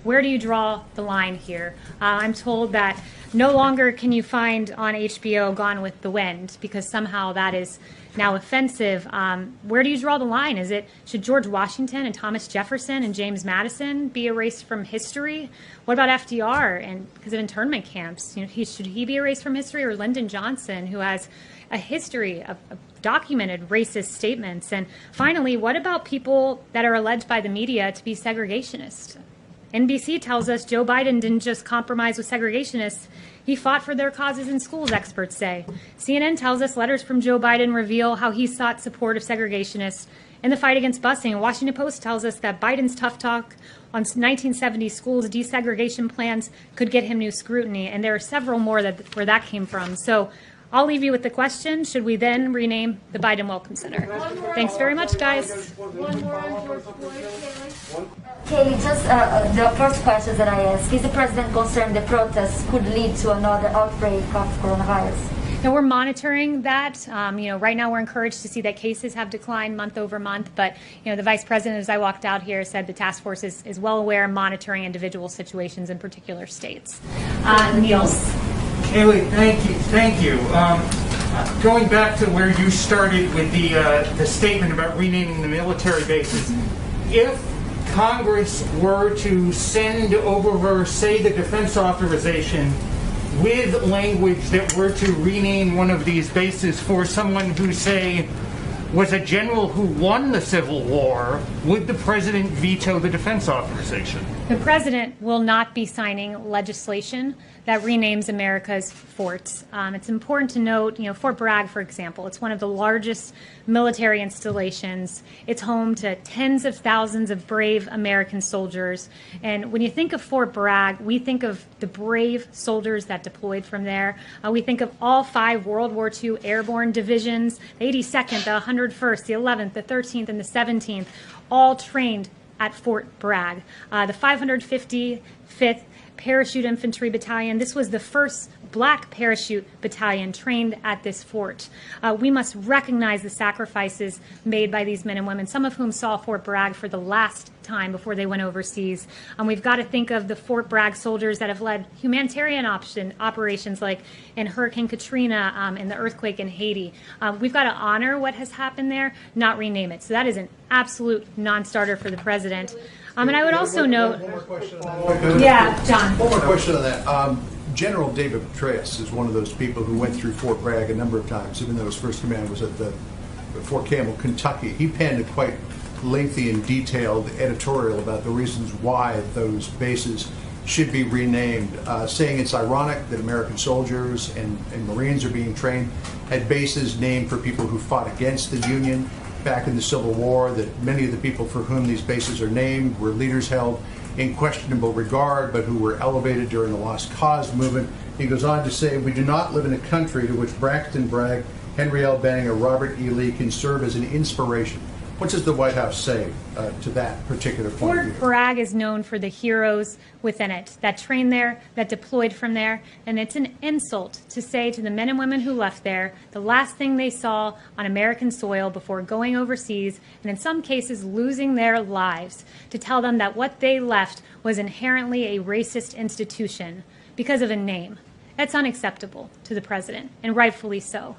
Where do you draw the line here? I'm told that no longer can you find on HBO Gone with the Wind because somehow that is now offensive. Where do you draw the line? Should George Washington and Thomas Jefferson and James Madison be erased from history? What about FDR and because of internment camps? Should he be erased from history, or Lyndon Johnson, who has a history of documented racist statements? And finally, what about people that are alleged by the media to be segregationists? NBC tells us Joe Biden didn't just compromise with segregationists, he fought for their causes in schools, experts say. CNN tells us letters from Joe Biden reveal how he sought support of segregationists in the fight against busing. Washington Post tells us that Biden's tough talk on 1970 schools' desegregation plans could get him new scrutiny, and there are several more where that came from. So I'll leave you with the question, should we then rename the Biden Welcome Center? Thanks very much, guys. One more on George Floyd, Kaylee, just the first question that I asked, is the president concerned the protests could lead to another outbreak of coronavirus? Now, we're monitoring that. Right now we're encouraged to see that cases have declined month over month, but the vice president, as I walked out here, said the task force is well aware and monitoring individual situations in particular states. Niels. Kaylee, thank you. Going back to where you started with the statement about renaming the military bases, if Congress were to send over, say, the defense authorization with language that were to rename one of these bases for someone who, say, was a general who won the Civil War, would the president veto the defense authorization? The president will not be signing legislation that renames America's forts. It's important to note, Fort Bragg, for example, it's one of the largest military installations. It's home to tens of thousands of brave American soldiers. And when you think of Fort Bragg, we think of the brave soldiers that deployed from there. We think of all 5 World War II airborne divisions, the 82nd, the 101st, the 11th, the 13th, and the 17th, all trained at Fort Bragg. The 555th Parachute Infantry Battalion, this was the first black parachute battalion trained at this fort. We must recognize the sacrifices made by these men and women, some of whom saw Fort Bragg for the last time before they went overseas. We've got to think of the Fort Bragg soldiers that have led humanitarian operations like in Hurricane Katrina and the earthquake in Haiti. We've got to honor what has happened there, not rename it. So that is an absolute non-starter for the president. And I would also note... One more question on that. Yeah, John. One more question on that. General David Petraeus is one of those people who went through Fort Bragg a number of times, even though his first command was at the Fort Campbell, Kentucky. He penned a quite lengthy and detailed editorial about the reasons why those bases should be renamed, saying it's ironic that American soldiers and Marines are being trained at bases named for people who fought against the Union back in the Civil War, that many of the people for whom these bases are named were leaders held in questionable regard, but who were elevated during the Lost Cause movement. He goes on to say, we do not live in a country to which Braxton Bragg, Henry L. Banning, or Robert E. Lee can serve as an inspiration. What does the White House say to that particular point of view? Fort Bragg is known for the heroes within it that trained there, that deployed from there, and it's an insult to say to the men and women who left there the last thing they saw on American soil before going overseas, and in some cases losing their lives, to tell them that what they left was inherently a racist institution because of a name. That's unacceptable to the president, and rightfully so.